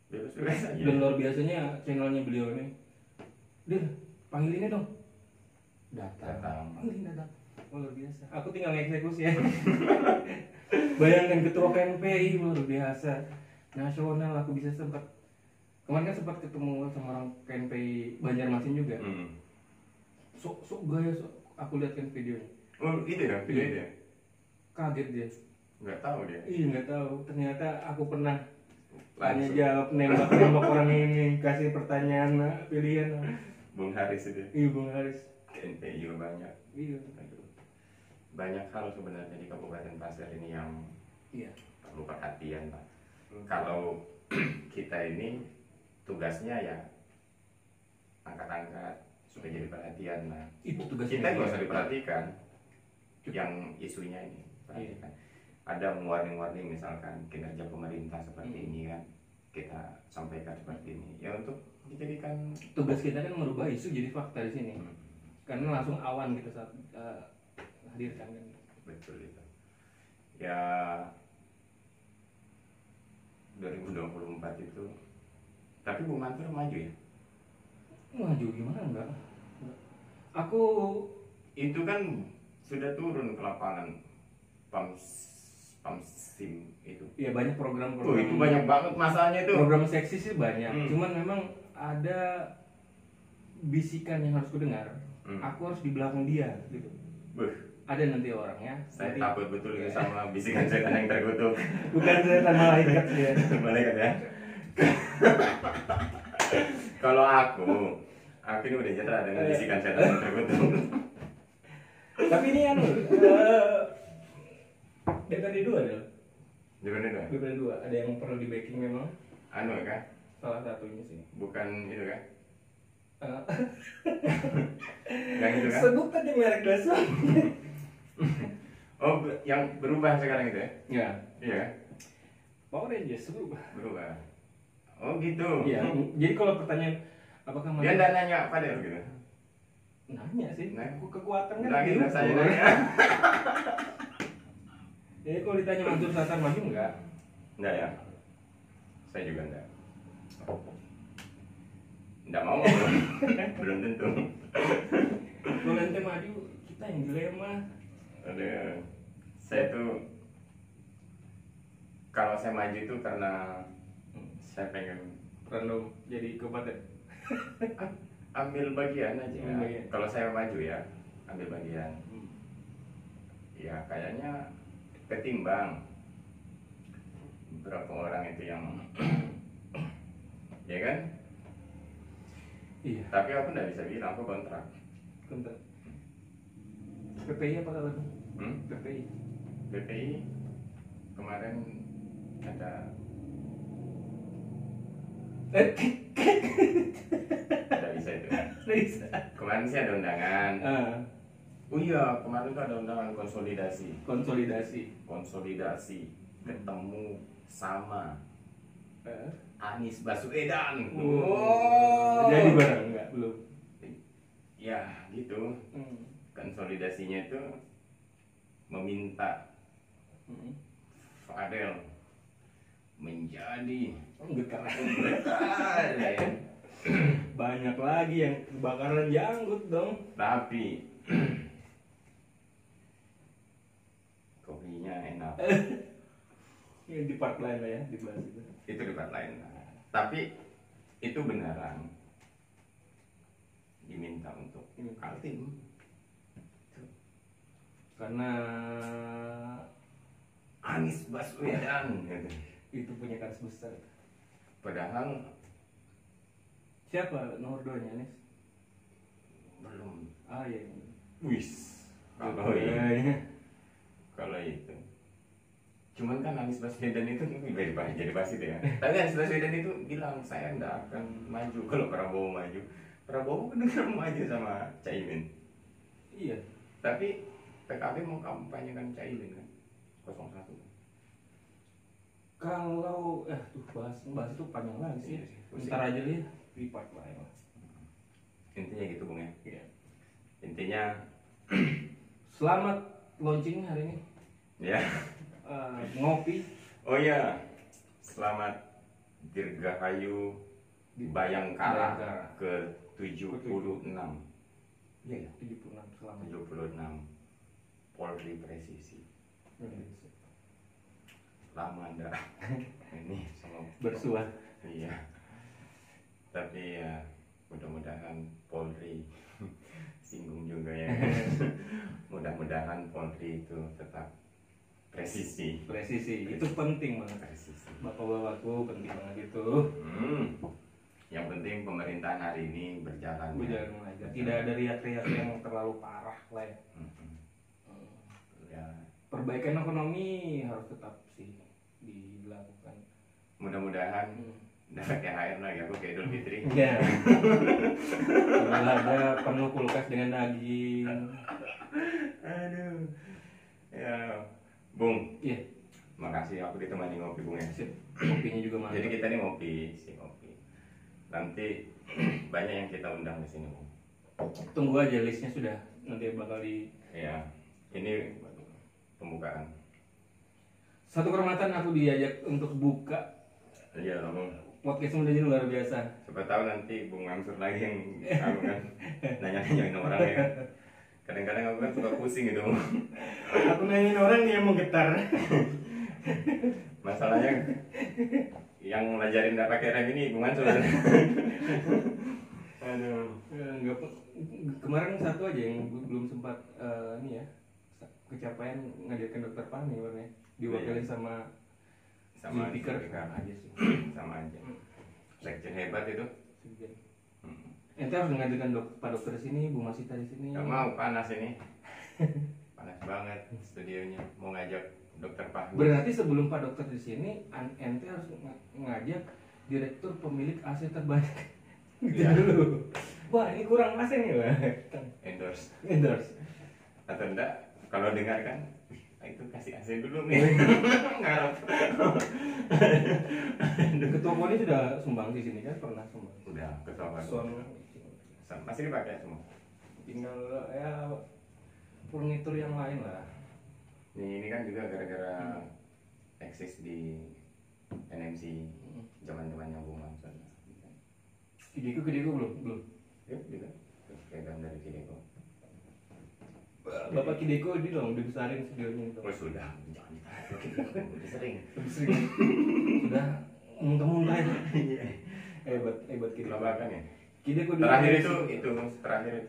Bebas-bebas aja. Dan luar biasanya channelnya beliau ini Dir, panggil ini dong. Datang. Datang. Datang. Oh, luar biasa. Aku tinggal ngeksekusi ya. Bayangkan ketua KNPI luar biasa. Nasional aku bisa sempat. Kemarin kan sempat ketemu sama orang KNPI Banjarmasin juga. Sok gaya, aku lihat kan videonya. Oh itu ya, video itu ya? Kaget dia. Nggak tahu dia. Iya nggak tahu. Ternyata aku pernah tanya Langsung. jawab nembak orang ini, kasih pertanyaan pilihan. Bung Haris itu. Iya Bung Haris. KNPI juga banyak. Iya. Aduh. Banyak hal sebenarnya di Kabupaten Pasir ini yang Iya. perlu perhatian, Pak. Kalau kita ini tugasnya ya angkat-angkat supaya jadi perhatian. Nah, Itu tugas kita media. nggak usah diperhatikan yang isunya ini. Perhatikan. Ada warning-warning misalkan kinerja pemerintah seperti ini kan, kita sampaikan seperti ini. Ya untuk dijadikan Tugas kita kan merubah isu jadi fakta di sini. Karena langsung awan kita saat hadirkan kan. betul itu. Ya 2024 itu. Tapi Bu Mansur maju ya. Maju gimana enggak? Aku Itu kan sudah turun ke lapangan Pamsim itu. ya banyak program Itu banyak banget masanya itu. program seksi sih banyak. Hmm. Cuman memang ada bisikan yang harus kudengar. Aku harus di belakang dia gitu. Buh, Ada nanti orangnya. saya nanti- takut betul itu sama bisikan setan yang terkutuk. Bukan setan malaikat ya. Malaikat ya. Kalau aku ini udah nyerah dengan bisikan setan yang terkutuk. Tapi ini anu DPRD 2 ya. Gimana itu? DPRD 2 ada yang perlu di backing memang. Anu kan? Salah satunya sih. Bukan itu kan? Eh, Yang itu kan? Sebut aja merek dasar. Oh, yang berubah sekarang itu ya? Ya, Iya kan? Power Rangers berubah. Berubah. Oh gitu. Iya, jadi kalau pertanyaan apakah Dia masih nggak nanya pada gitu. nanya sih, Nah. kekuatan kan Nah, gitu diukur. saya nanya. Jadi kalau ditanya Mansur Sasar maju enggak? Enggak ya? Saya juga enggak. Enggak mau. Belum tentu. Kalau ente maju, kita yang dilema. Ada. Saya tuh kalau saya maju itu karena saya pengen Random jadi kabupaten. ambil bagian aja. Ambil bagian. Kalau saya maju ya, ambil bagian. Ya kayaknya ketimbang beberapa orang itu yang ya kan? Iya, Tapi aku nggak bisa bilang aku kontrak. kontrak. PPI apa kalau PPI? BPI kemarin ada nggak bisa itu. Bisa. Kemarin sih ada undangan. Oh iya, kemarin tuh ada undangan Konsolidasi. konsolidasi ketemu sama Eh. Anies Baswedan. Jadi barang enggak belum. Ya gitu. Konsolidasinya itu meminta Fadel menjadi Getar. ya. Banyak lagi yang kebakaran janggut dong. Tapi kopinya enak. Ini di part lain lah ya, dibahas itu. Itu di part lain. Tapi itu beneran diminta untuk Kaltim. Karena Anies Baswedan gitu. itu punya kans besar. Padahal Siapa nomor 2-nya Anies? belum. Ah iya. Wis. Kalau itu. Cuman kan Anies Baswedan itu jadi bahas itu ya. Tapi Anies Baswedan itu bilang saya nggak akan maju kalau Prabowo maju. Prabowo kan maju sama Caimin. Iya. Tapi PKB mau kampanyekan Caimin kan 01. Kalau bahas itu panjang lagi sih. Iya sih, Ntar aja lihat di part lain lah. Intinya gitu Bung ya. Iya. Intinya Selamat launching hari ini. ya. Ngopi Oh iya. Selamat Dirgahayu Bayangkara Bayangkara. ke 76. Iya ya, 76 selama 76 Polri presisi. Lama ndak ini sama bersuah. Iya. Tapi ya mudah-mudahan Polri singgung juga ya. Mudah-mudahan Polri itu tetap presisi. Itu penting banget. Presisi. Bapak-bapakku penting banget itu. Yang penting pemerintahan hari ini berjalan. Berjalan aja. Tidak ada riak-riak yang terlalu parah lah ya. Ya. Perbaikan ekonomi harus tetap sih dilakukan. Mudah-mudahan dapat THR lagi aku kayak Idul Fitri. Iya. Kalau ada penuh kulkas dengan daging. Aduh. Ya, Bung. Iya. Makasih aku ditemani ngopi Bung ya. Sip. Kopinya juga mantap. Jadi kita nih ngopi. Nanti banyak yang kita undang di sini, Bung. Tunggu aja listnya sudah nanti bakal di. Ya, ini pembukaan. Satu kehormatan aku diajak untuk buka Iya, Bung. podcast muda ini luar biasa. Siapa tahu nanti Bung Mansur lagi yang aku kan nanya-nanyain orang ya. Kadang-kadang aku kan suka pusing gitu, Bung. Aku nanyain orang dia mau getar. Masalahnya yang ngajarin nggak pakai rem ini Bung Mansur. Aduh. Enggak, kemarin satu aja yang belum sempat ini ya kecapaian ngajarkan dokter Fahmi warnanya diwakilin sama speaker aja sih. Sama aja. Sekjen hebat itu. Ente harus ngajarkan Pak Dokter di sini, Bu Masita di sini. Gak mau, panas ini. Panas banget studionya. Mau ngajak dokter Fahmi. Berarti sebelum Pak Dokter di sini, ente harus ngajak direktur pemilik AC terbaik. Gitu Ya. dulu. Wah, ini kurang AC nih, Pak. Endorse. Atau enggak, kalau dengar kan, itu kasih AC dulu nih. Ngarep. Ketua KONI sudah sumbang di sini kan, pernah sumbang. Udah, ketahuan. Masih dipakai semua. Tinggal ya furnitur yang lain lah. Ini kan juga gara-gara eksis di NMC zaman-zamannya Bung Mansur. Kideko belum. Ya, juga. Pegang dari Kideko. Bapak Kideko di dong dibesarin studionya itu. Oh sudah, jangan udah sering. Sudah muntah-muntah ya. Hebat Kideko. Bapak kan ya. Kideko Terakhir itu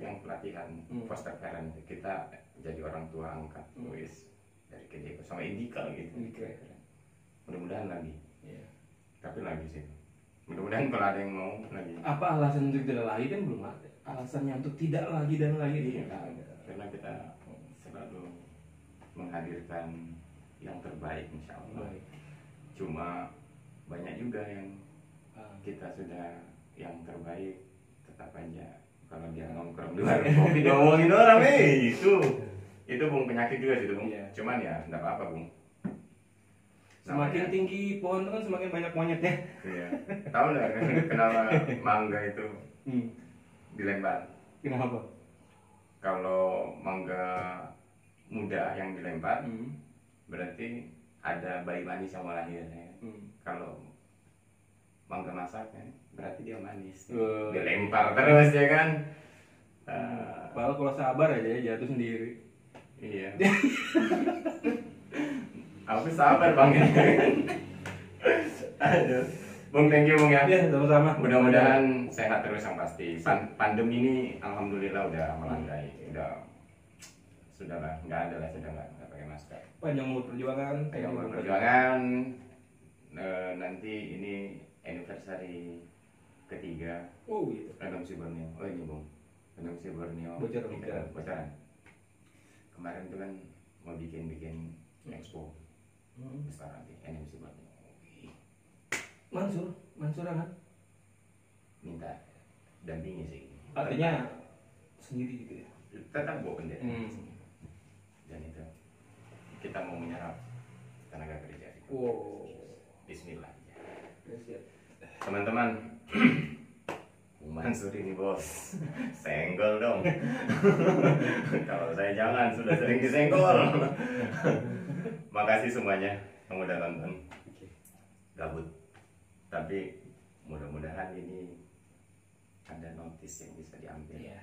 yang pelatihan foster parent kita jadi orang tua angkat wis dari Kideko sama Indika gitu. Mudah-mudahan lagi. Iya. Tapi lagi sih. Mudah-mudahan kalau ada yang mau lagi. Apa alasan untuk tidak lagi kan belum ada. Alasannya untuk tidak lagi dan lagi Iya, tidak ada. karena kita selalu menghadirkan yang terbaik insya Allah. Baik. Cuma banyak juga yang kita sudah yang terbaik tetap aja kalau dia nongkrong di warung kopi diomongin orang itu Bung penyakit juga sih Bung. Iya. Cuman ya enggak apa-apa Bung. Semakin Namanya- tinggi pohon itu kan semakin banyak monyetnya. Iya. Tahu nggak kenapa mangga itu dilempar? Kenapa? Kalau mangga muda yang dilempar berarti ada bayi manis yang mau lahir ya. Kalau mangga masak ya, berarti dia manis. Dilempar terus ya kan. Padahal kalau sabar aja ya jatuh sendiri. Iya. Aku sabar Bang. Aduh. Bung, thank you Bung ya. Ya, sama-sama. Mudah-mudahan sehat terus yang pasti. Pandemi ini alhamdulillah udah melandai. Sudahlah, nggak ada lah, sudah nggak pakai masker. Panjang umur perjuangan. Kayak umur perjuangan. Nanti ini anniversary ketiga Oh gitu. NMC Borneo. Oh ini Bung, NMC Borneo. Bocoran. Bocoran. Kemarin tuh kan mau bikin expo besar nanti NMC Borneo. Mansur kan? Minta dampingi sih. Artinya sendiri gitu ya. Tetap bawa bendera. Dan itu kita mau menyerap tenaga kerja. Wow. Bismillah. Ya, siap. Teman-teman, Bung Mansur ini bos, senggol dong. Kalau saya jangan, sudah sering disenggol. Makasih semuanya yang udah nonton. Gabut, tapi mudah-mudahan ini ada notice yang bisa diambil Iya.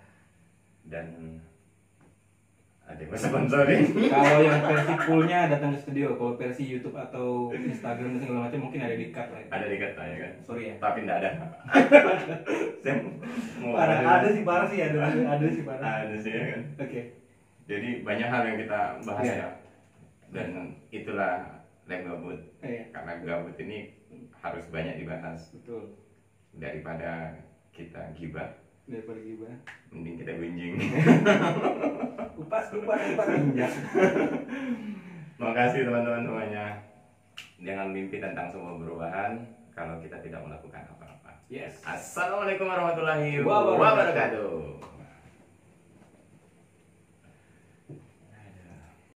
dan ada yang bisa sponsorin. Kalau yang versi fullnya datang ke studio, kalau versi YouTube atau Instagram dan segala macam mungkin ada di cut lah. Ada dikata ya kan, Sorry ya. tapi enggak ada. Saya mau Ada sih parah sih, ada sih parah. ada sih ya kan. Oke. Jadi banyak hal yang kita bahas Iya. ya, dan itulah lab gabut. Iya. Karena gabut ini harus banyak dibahas Betul. daripada kita gibah, Daripada gimana? mending kita gunjing. Kupas injak. Makasih teman-teman semuanya. Jangan mimpi tentang semua perubahan kalau kita tidak melakukan apa-apa. Yes. Assalamualaikum warahmatullahi Wabarakatuh. wabarakatuh.